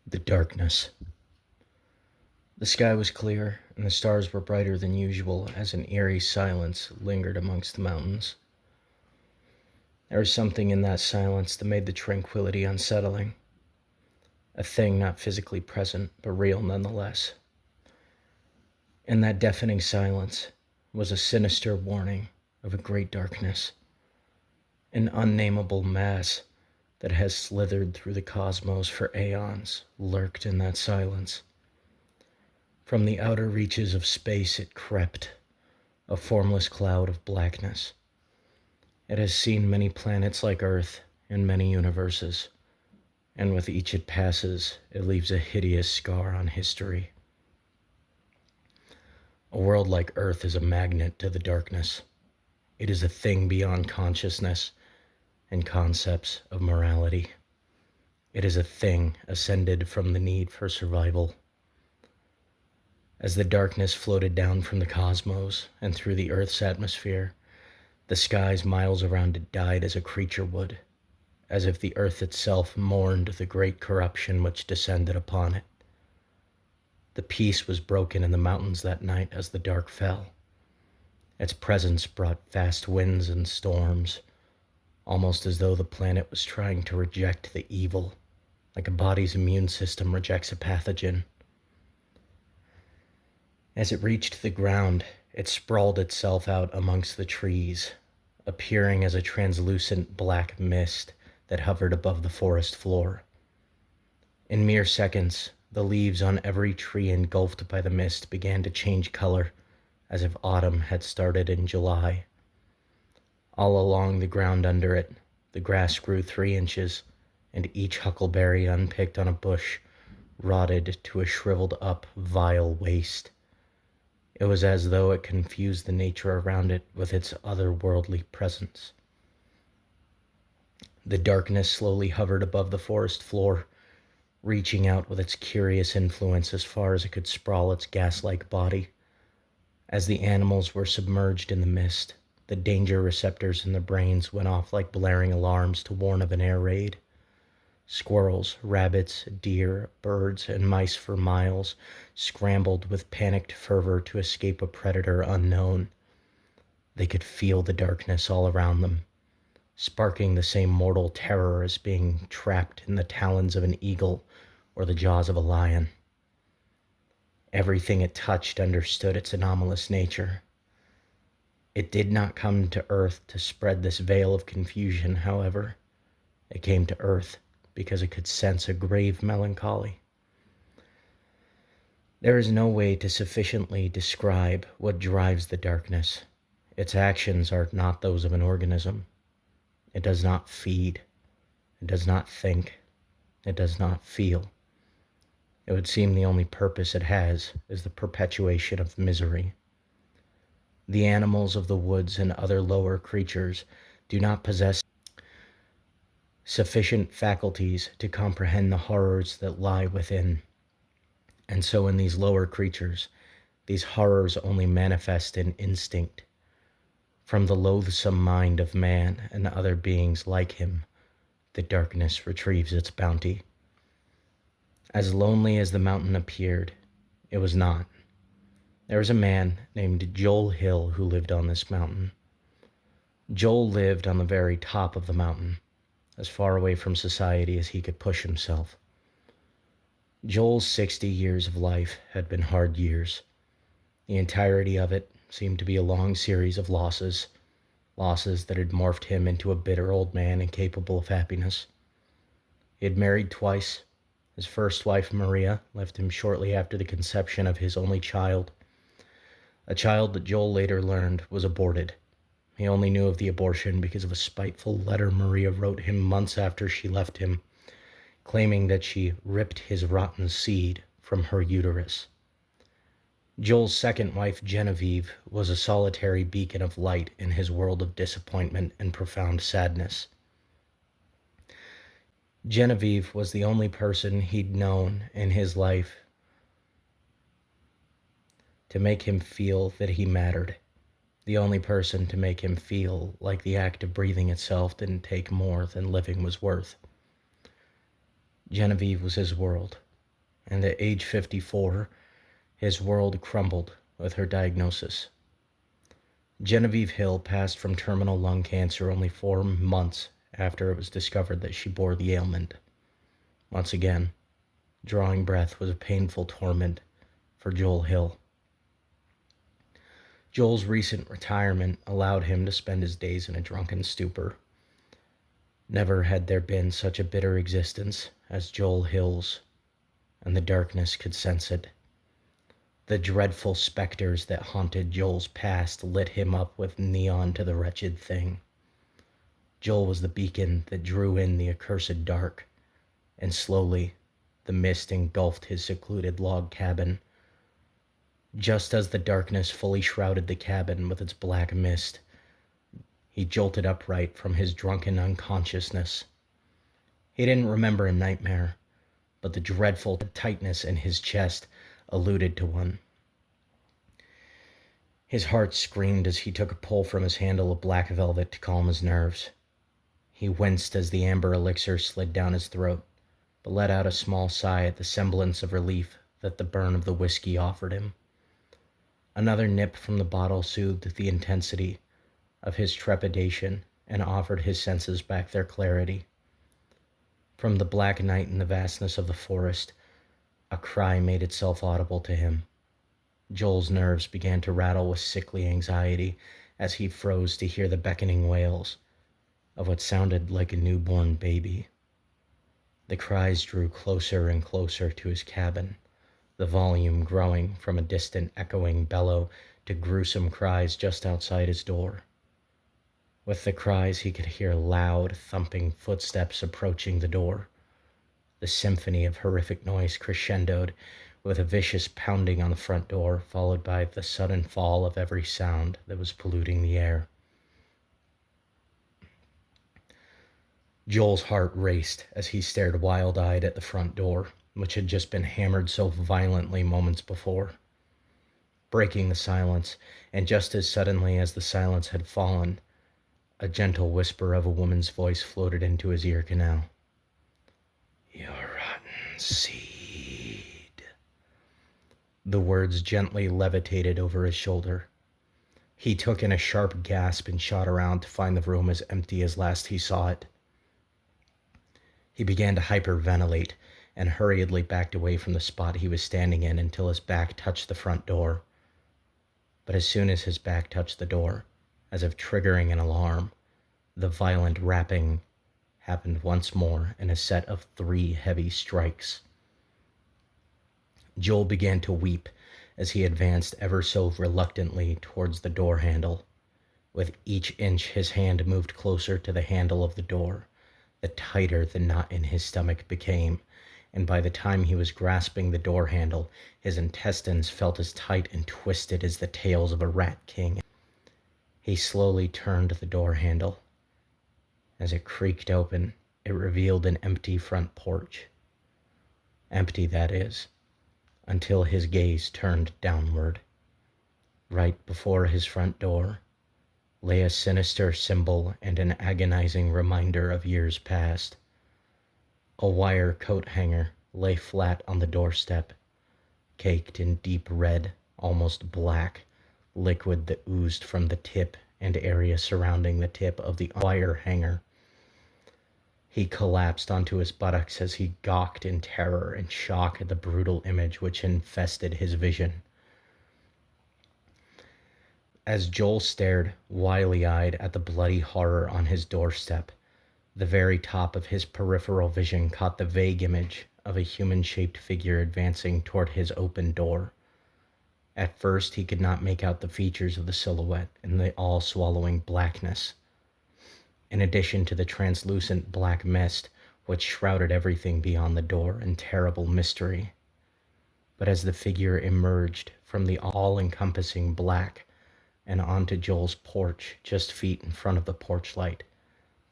The darkness. The sky was clear, and the stars were brighter than usual as an eerie silence lingered amongst the mountains. There was something in that silence that made the tranquility unsettling, a thing not physically present, but real nonetheless. In that deafening silence was a sinister warning of a great darkness, an unnameable mass that has slithered through the cosmos for aeons, lurked in that silence. From the outer reaches of space it crept, a formless cloud of blackness. It has seen many planets like Earth in many universes, and with each it passes, it leaves a hideous scar on history. A world like Earth is a magnet to the darkness. It is a thing beyond consciousness and concepts of morality. It is a thing ascended from the need for survival. As the darkness floated down from the cosmos and through the Earth's atmosphere, the skies miles around it died as a creature would, as if the Earth itself mourned the great corruption which descended upon it. The peace was broken in the mountains that night as the dark fell. Its presence brought fast winds and storms, almost as though the planet was trying to reject the evil, like a body's immune system rejects a pathogen. As it reached the ground, it sprawled itself out amongst the trees, appearing as a translucent black mist that hovered above the forest floor. In mere seconds, the leaves on every tree engulfed by the mist began to change color, as if autumn had started in July. All along the ground under it, the grass grew 3 inches, and each huckleberry unpicked on a bush rotted to a shriveled up, vile waste. It was as though it confused the nature around it with its otherworldly presence. The darkness slowly hovered above the forest floor, reaching out with its curious influence as far as it could sprawl its gas-like body. As the animals were submerged in the mist, the danger receptors in their brains went off like blaring alarms to warn of an air raid. Squirrels, rabbits, deer, birds, and mice for miles scrambled with panicked fervor to escape a predator unknown. They could feel the darkness all around them, sparking the same mortal terror as being trapped in the talons of an eagle or the jaws of a lion. Everything it touched understood its anomalous nature. It did not come to Earth to spread this veil of confusion, however. It came to Earth because it could sense a grave melancholy. There is no way to sufficiently describe what drives the darkness. Its actions are not those of an organism. It does not feed. It does not think. It does not feel. It would seem the only purpose it has is the perpetuation of misery. The animals of the woods and other lower creatures do not possess sufficient faculties to comprehend the horrors that lie within. And so in these lower creatures, these horrors only manifest in instinct. From the loathsome mind of man and other beings like him, the darkness retrieves its bounty. As lonely as the mountain appeared, it was not. There was a man named Joel Hill who lived on this mountain. Joel lived on the very top of the mountain, as far away from society as he could push himself. Joel's 60 years of life had been hard years. The entirety of it seemed to be a long series of losses that had morphed him into a bitter old man incapable of happiness. He had married twice. His first wife, Maria, left him shortly after the conception of his only child, a child that Joel later learned was aborted. He only knew of the abortion because of a spiteful letter Maria wrote him months after she left him, claiming that she ripped his rotten seed from her uterus. Joel's second wife, Genevieve, was a solitary beacon of light in his world of disappointment and profound sadness. Genevieve was the only person he'd known in his life to make him feel that he mattered. The only person to make him feel like the act of breathing itself didn't take more than living was worth. Genevieve was his world, and at age 54, his world crumbled with her diagnosis. Genevieve Hill passed from terminal lung cancer only 4 months after it was discovered that she bore the ailment. Once again, drawing breath was a painful torment for Joel Hill. Joel's recent retirement allowed him to spend his days in a drunken stupor. Never had there been such a bitter existence as Joel Hill's, and the darkness could sense it. The dreadful specters that haunted Joel's past lit him up with neon to the wretched thing. Joel was the beacon that drew in the accursed dark, and slowly the mist engulfed his secluded log cabin. Just as the darkness fully shrouded the cabin with its black mist, he jolted upright from his drunken unconsciousness. He didn't remember a nightmare, but the dreadful tightness in his chest alluded to one. His heart screamed as he took a pull from his handle of black velvet to calm his nerves. He winced as the amber elixir slid down his throat, but let out a small sigh at the semblance of relief that the burn of the whiskey offered him. Another nip from the bottle soothed the intensity of his trepidation and offered his senses back their clarity. From the black night and the vastness of the forest, a cry made itself audible to him. Joel's nerves began to rattle with sickly anxiety as he froze to hear the beckoning wails of what sounded like a newborn baby. The cries drew closer and closer to his cabin, the volume growing from a distant echoing bellow to gruesome cries just outside his door. With the cries, he could hear loud, thumping footsteps approaching the door. The symphony of horrific noise crescendoed with a vicious pounding on the front door, followed by the sudden fall of every sound that was polluting the air. Joel's heart raced as he stared wild-eyed at the front door, which had just been hammered so violently moments before. Breaking the silence, and just as suddenly as the silence had fallen, a gentle whisper of a woman's voice floated into his ear canal. "Your rotten seed." The words gently levitated over his shoulder. He took in a sharp gasp and shot around to find the room as empty as last he saw it. He began to hyperventilate and hurriedly backed away from the spot he was standing in until his back touched the front door. But as soon as his back touched the door, as if triggering an alarm, the violent rapping happened once more in a set of 3 heavy strikes. Joel began to weep as he advanced ever so reluctantly towards the door handle. With each inch his hand moved closer to the handle of the door, the tighter the knot in his stomach became, and by the time he was grasping the door handle, his intestines felt as tight and twisted as the tails of a rat king. He slowly turned the door handle. As it creaked open, it revealed an empty front porch. Empty, that is, until his gaze turned downward. Right before his front door lay a sinister symbol and an agonizing reminder of years past. A wire coat hanger lay flat on the doorstep, caked in deep red, almost black, liquid that oozed from the tip and area surrounding the tip of the wire hanger. He collapsed onto his buttocks as he gawked in terror and shock at the brutal image which infested his vision. As Joel stared wily-eyed at the bloody horror on his doorstep, the very top of his peripheral vision caught the vague image of a human-shaped figure advancing toward his open door. At first, he could not make out the features of the silhouette in the all-swallowing blackness. In addition to the translucent black mist which shrouded everything beyond the door in terrible mystery. But as the figure emerged from the all-encompassing black and onto Joel's porch just feet in front of the porch light,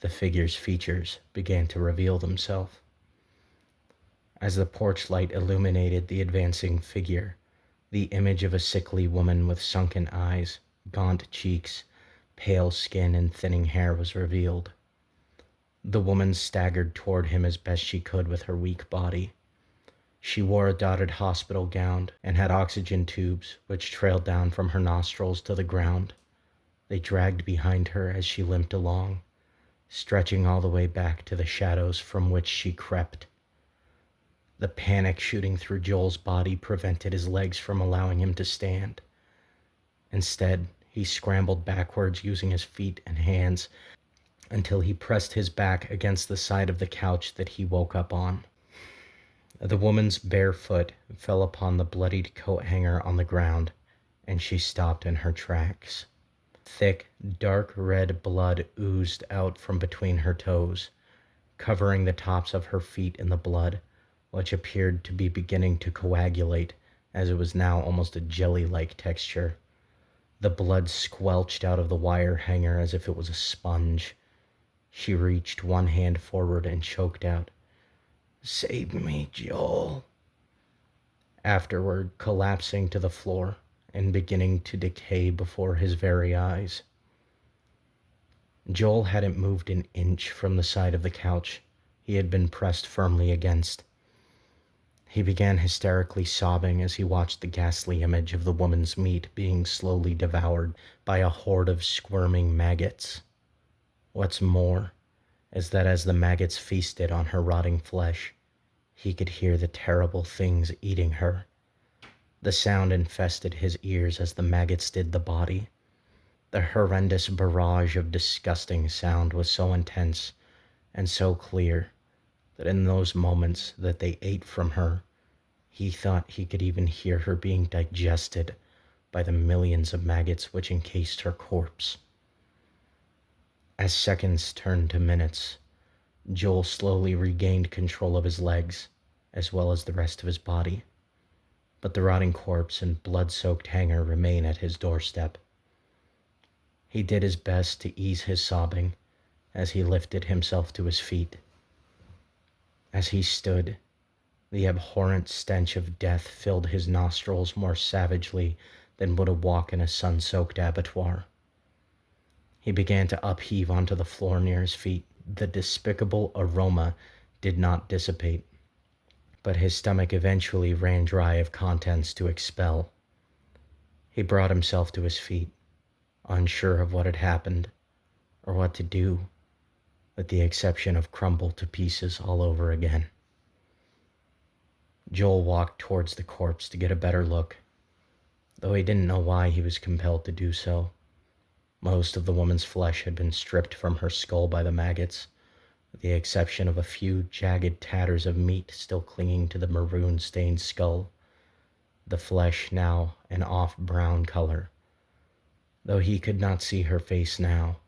the figure's features began to reveal themselves. As the porch light illuminated the advancing figure, the image of a sickly woman with sunken eyes, gaunt cheeks, pale skin, and thinning hair was revealed. The woman staggered toward him as best she could with her weak body. She wore a dotted hospital gown and had oxygen tubes which trailed down from her nostrils to the ground. They dragged behind her as she limped along, stretching all the way back to the shadows from which she crept. The panic shooting through Joel's body prevented his legs from allowing him to stand. Instead, he scrambled backwards using his feet and hands until he pressed his back against the side of the couch that he woke up on. The woman's bare foot fell upon the bloodied coat hanger on the ground, and she stopped in her tracks. Thick, dark red blood oozed out from between her toes, covering the tops of her feet in the blood, which appeared to be beginning to coagulate, as it was now almost a jelly-like texture. The blood squelched out of the wire hanger as if it was a sponge. She reached one hand forward and choked out, "Save me, Joel." Afterward, collapsing to the floor and beginning to decay before his very eyes. Joel hadn't moved an inch from the side of the couch he had been pressed firmly against. He began hysterically sobbing as he watched the ghastly image of the woman's meat being slowly devoured by a horde of squirming maggots. What's more is that as the maggots feasted on her rotting flesh, he could hear the terrible things eating her. The sound infested his ears as the maggots did the body. The horrendous barrage of disgusting sound was so intense and so clear that in those moments that they ate from her, he thought he could even hear her being digested by the millions of maggots which encased her corpse. As seconds turned to minutes, Joel slowly regained control of his legs, as well as the rest of his body, but the rotting corpse and blood-soaked hanger remained at his doorstep. He did his best to ease his sobbing as he lifted himself to his feet. As he stood, the abhorrent stench of death filled his nostrils more savagely than would a walk in a sun-soaked abattoir. He began to upheave onto the floor near his feet. The despicable aroma did not dissipate, but his stomach eventually ran dry of contents to expel. He brought himself to his feet, unsure of what had happened or what to do, with the exception of crumble to pieces all over again. Joel walked towards the corpse to get a better look, though he didn't know why he was compelled to do so. Most of the woman's flesh had been stripped from her skull by the maggots, with the exception of a few jagged tatters of meat still clinging to the maroon-stained skull, the flesh now an off-brown color. Though he could not see her face now,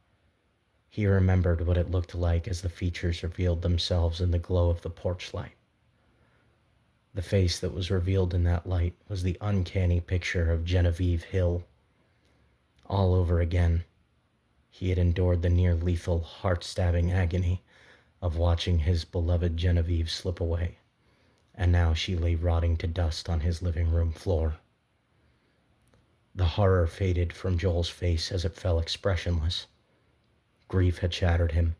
he remembered what it looked like as the features revealed themselves in the glow of the porch light. The face that was revealed in that light was the uncanny picture of Genevieve Hill. All over again, he had endured the near-lethal, heart-stabbing agony of watching his beloved Genevieve slip away, and now she lay rotting to dust on his living room floor. The horror faded from Joel's face as it fell expressionless. Grief had shattered him.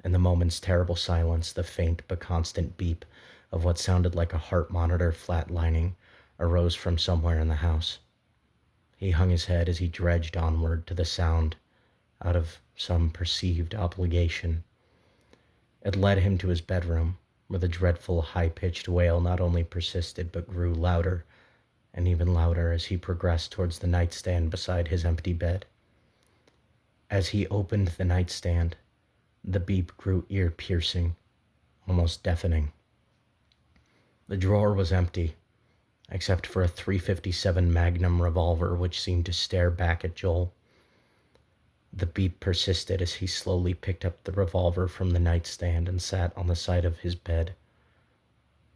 In the moment's terrible silence, the faint but constant beep of what sounded like a heart monitor flatlining arose from somewhere in the house. He hung his head as he dredged onward to the sound out of some perceived obligation. It led him to his bedroom, where the dreadful high-pitched wail not only persisted but grew louder and even louder as he progressed towards the nightstand beside his empty bed. As he opened the nightstand, the beep grew ear-piercing, almost deafening. The drawer was empty, except for a .357 Magnum revolver which seemed to stare back at Joel. The beep persisted as he slowly picked up the revolver from the nightstand and sat on the side of his bed.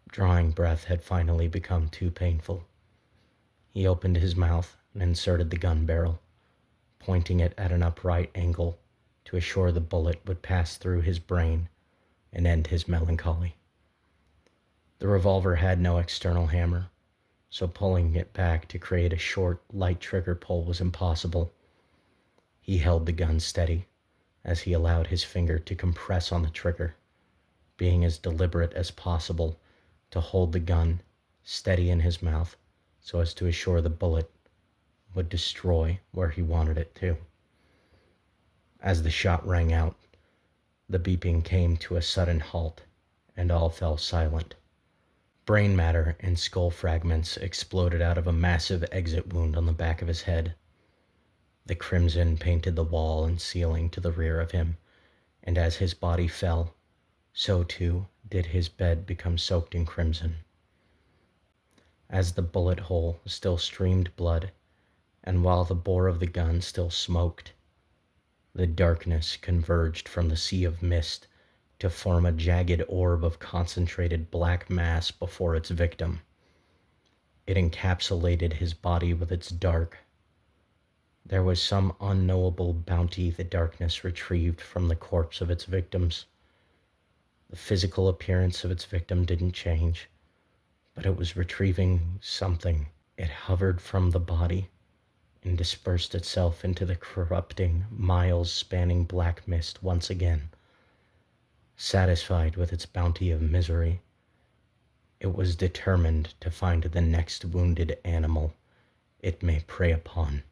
Drawing breath had finally become too painful. He opened his mouth and inserted the gun barrel, pointing it at an upright angle to assure the bullet would pass through his brain and end his melancholy. The revolver had no external hammer, so pulling it back to create a short, light trigger pull was impossible. He held the gun steady as he allowed his finger to compress on the trigger, being as deliberate as possible to hold the gun steady in his mouth so as to assure the bullet would destroy where he wanted it to. As the shot rang out, the beeping came to a sudden halt, and all fell silent. Brain matter and skull fragments exploded out of a massive exit wound on the back of his head. The crimson painted the wall and ceiling to the rear of him, and as his body fell, so too did his bed become soaked in crimson. As the bullet hole still streamed blood, and while the bore of the gun still smoked, the darkness converged from the sea of mist to form a jagged orb of concentrated black mass before its victim. It encapsulated his body with its dark. There was some unknowable bounty the darkness retrieved from the corpse of its victims. The physical appearance of its victim didn't change, but it was retrieving something. It hovered from the body and dispersed itself into the corrupting, miles-spanning black mist once again. Satisfied with its bounty of misery, it was determined to find the next wounded animal it may prey upon.